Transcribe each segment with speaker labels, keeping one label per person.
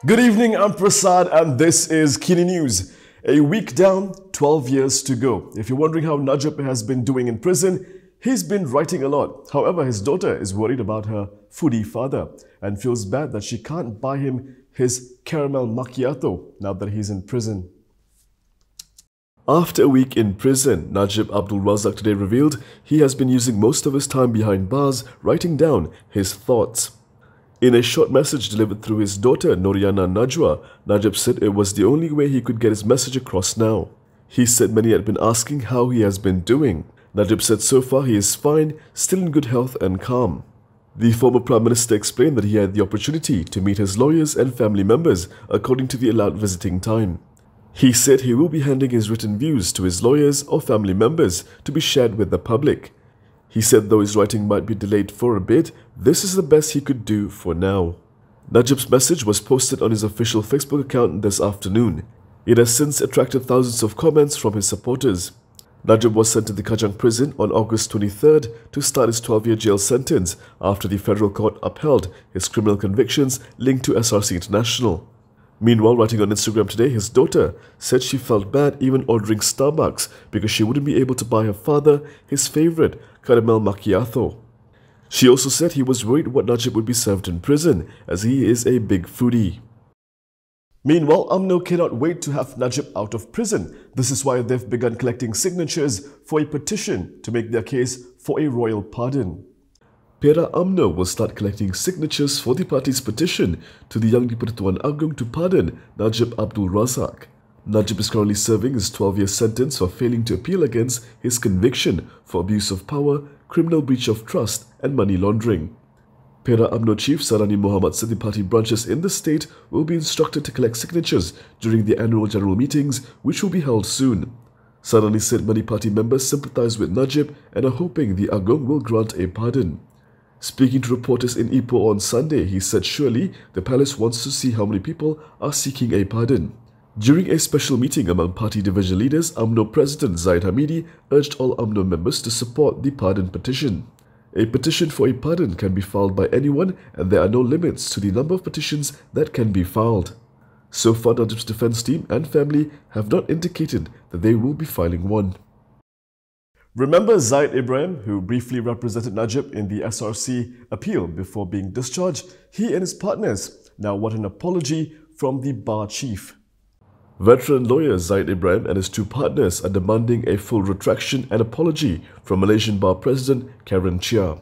Speaker 1: Good evening, I'm Prasad and this is KiniNews. A week down, 12 years to go. If you're wondering how Najib has been doing in prison, he's been writing a lot. However, his daughter is worried about her foodie father and feels bad that she can't buy him his caramel macchiato now that he's in prison. After a week in prison, Najib Abdul Razak today revealed he has been using most of his time behind bars writing down his thoughts. In a short message delivered through his daughter, Nooryana Najwa, Najib said it was the only way he could get his message across now. He said many had been asking how he has been doing. Najib said so far he is fine, still in good health and calm. The former Prime Minister explained that he had the opportunity to meet his lawyers and family members according to the allowed visiting time. He said he will be handing his written views to his lawyers or family members to be shared with the public. He said though his writing might be delayed for a bit, this is the best he could do for now. Najib's message was posted on his official Facebook account this afternoon. It has since attracted thousands of comments from his supporters. Najib was sent to the Kajang prison on August 23rd to start his 12-year jail sentence after the federal court upheld his criminal convictions linked to SRC International. Meanwhile, writing on Instagram today, his daughter said she felt bad even ordering Starbucks because she wouldn't be able to buy her father his favorite caramel macchiato. She also said he was worried what Najib would be served in prison as he is a big foodie. Meanwhile, Umno cannot wait to have Najib out of prison. This is why they've begun collecting signatures for a petition to make their case for a royal pardon. Umno will start collecting signatures for the party's petition to the Yang di-Pertuan Agong to pardon Najib Abdul Razak. Najib is currently serving his 12-year sentence for failing to appeal against his conviction for abuse of power, criminal breach of trust and money laundering. Umno Chief Sarani Muhammad said the party branches in the state will be instructed to collect signatures during the annual general meetings, which will be held soon. Sarani said many party members sympathize with Najib and are hoping the Agong will grant a pardon. Speaking to reporters in Ipoh on Sunday, he said surely the palace wants to see how many people are seeking a pardon. During a special meeting among party division leaders, Umno President Zaid Hamidi urged all Umno members to support the pardon petition. A petition for a pardon can be filed by anyone and there are no limits to the number of petitions that can be filed. So far, Najib's defense team and family have not indicated that they will be filing one. Remember Z Ibrahim, who briefly represented Najib in the SRC appeal before being discharged? He and his partners now want an apology from the bar chief. Veteran lawyer Z Ibrahim and his two partners are demanding a full retraction and apology from Malaysian Bar President Karen Chia.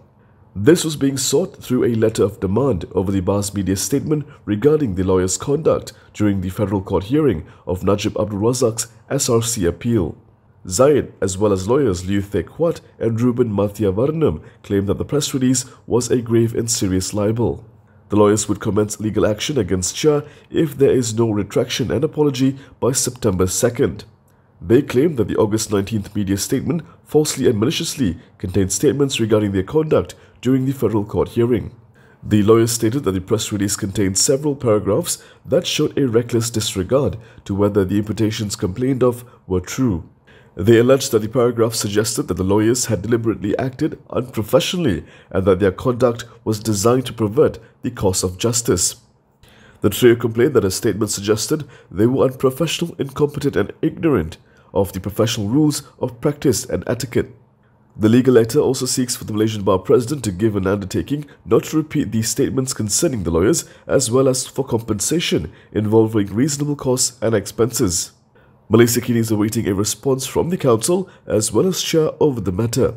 Speaker 1: This was being sought through a letter of demand over the bar's media statement regarding the lawyer's conduct during the federal court hearing of Najib Abdul Razak's SRC appeal. Zaid, as well as lawyers Liu Thek Huat and Ruben Mathiavarnam, claimed that the press release was a grave and serious libel. The lawyers would commence legal action against Chia if there is no retraction and apology by September 2nd. They claimed that the August 19th media statement falsely and maliciously contained statements regarding their conduct during the federal court hearing. The lawyers stated that the press release contained several paragraphs that showed a reckless disregard to whether the imputations complained of were true. They alleged that the paragraph suggested that the lawyers had deliberately acted unprofessionally and that their conduct was designed to pervert the course of justice. The trio complained that a statement suggested they were unprofessional, incompetent and ignorant of the professional rules of practice and etiquette. The legal letter also seeks for the Malaysian Bar President to give an undertaking not to repeat these statements concerning the lawyers as well as for compensation involving reasonable costs and expenses. Malaysia Kini is awaiting a response from the council as well as Chia over the matter.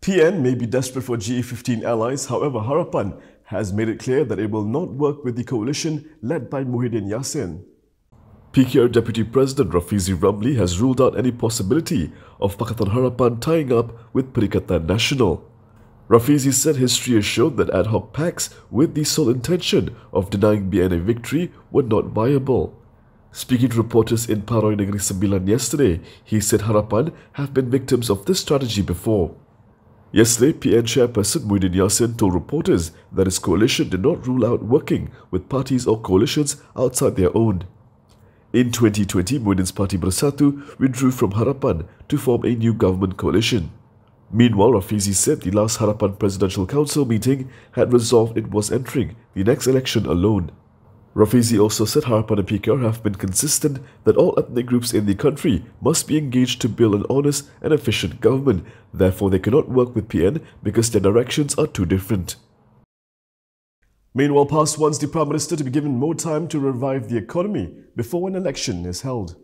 Speaker 1: PN may be desperate for GE15 allies, however Harapan has made it clear that it will not work with the coalition led by Muhyiddin Yassin. PKR Deputy President Rafizi Ramli has ruled out any possibility of Pakatan Harapan tying up with Perikatan Nasional. Rafizi said history has shown that ad hoc pacts with the sole intention of denying BN a victory were not viable. Speaking to reporters in Paroi Negeri Sembilan yesterday, he said Harapan have been victims of this strategy before. Yesterday, PN chairperson Muhyiddin Yassin told reporters that his coalition did not rule out working with parties or coalitions outside their own. In 2020, Muhyiddin's party Bersatu withdrew from Harapan to form a new government coalition. Meanwhile, Rafizi said the last Harapan Presidential Council meeting had resolved it was entering the next election alone. Rafizi also said Harapan and PKR have been consistent that all ethnic groups in the country must be engaged to build an honest and efficient government. Therefore, they cannot work with PN because their directions are too different. Meanwhile, PAS wants the Prime Minister to be given more time to revive the economy before an election is held.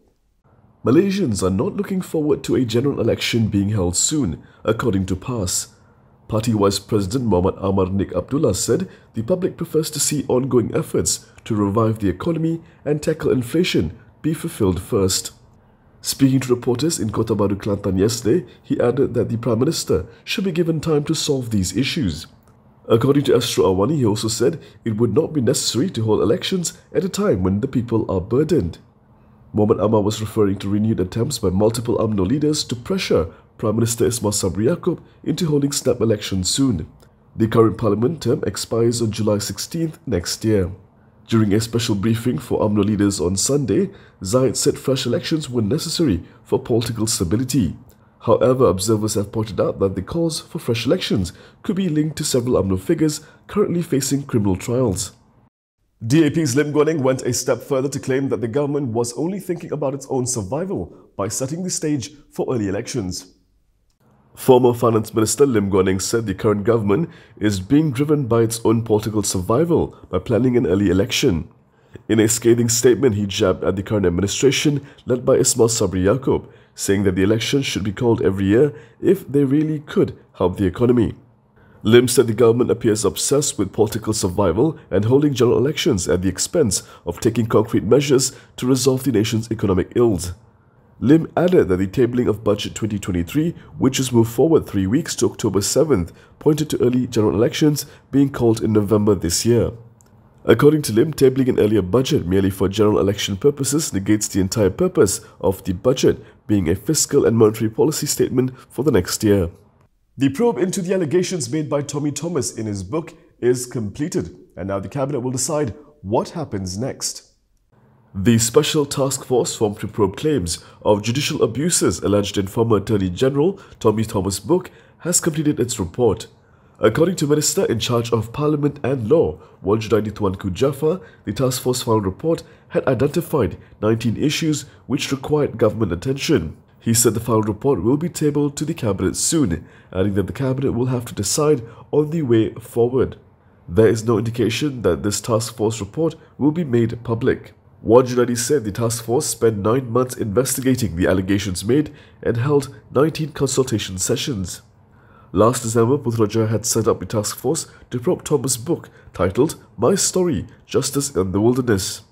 Speaker 1: Malaysians are not looking forward to a general election being held soon, according to PAS. Party Vice President Muhammad Amar Nik Abdullah said the public prefers to see ongoing efforts to revive the economy and tackle inflation be fulfilled first. Speaking to reporters in Kota Baru, Kelantan yesterday, he added that the Prime Minister should be given time to solve these issues. According to Astro Awani, he also said it would not be necessary to hold elections at a time when the people are burdened. Muhammad Amar was referring to renewed attempts by multiple Umno leaders to pressure Prime Minister Ismail Sabri Yaakob into holding snap elections soon. The current parliament term expires on July 16th next year. During a special briefing for Umno leaders on Sunday, Zahid said fresh elections were necessary for political stability. However, observers have pointed out that the calls for fresh elections could be linked to several Umno figures currently facing criminal trials. DAP's Lim Guan Eng went a step further to claim that the government was only thinking about its own survival by setting the stage for early elections. Former Finance Minister Lim Guan Eng said the current government is being driven by its own political survival by planning an early election. In a scathing statement, he jabbed at the current administration led by Ismail Sabri Yaakob, saying that the elections should be called every year if they really could help the economy. Lim said the government appears obsessed with political survival and holding general elections at the expense of taking concrete measures to resolve the nation's economic ills. Lim added that the tabling of Budget 2023, which is moved forward 3 weeks to October 7th, pointed to early general elections being called in November this year. According to Lim, tabling an earlier budget merely for general election purposes negates the entire purpose of the budget being a fiscal and monetary policy statement for the next year. The probe into the allegations made by Tommy Thomas in his book is completed, and now the cabinet will decide what happens next. The Special Task Force formed to probe claims of judicial abuses alleged in former Attorney General Tommy Thomas' book has completed its report. According to Minister in charge of Parliament and Law, Wan Junaidi Tuanku Jaafar, the task force final report had identified 19 issues which required government attention. He said the final report will be tabled to the cabinet soon, adding that the cabinet will have to decide on the way forward. There is no indication that this task force report will be made public. Wan Junaidi said the task force spent 9 months investigating the allegations made and held 19 consultation sessions. Last December, Putrajaya had set up a task force to probe Thomas' book titled My Story, Justice in the Wilderness.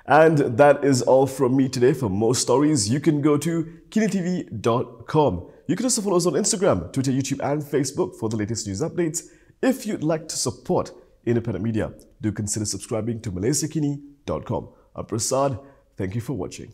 Speaker 1: And that is all from me today. For more stories, you can go to KiniTV.com. You can also follow us on Instagram, Twitter, YouTube and Facebook for the latest news updates. If you'd like to support independent media, do consider subscribing to MalaysiaKini.com. I'm Prasad. Thank you for watching.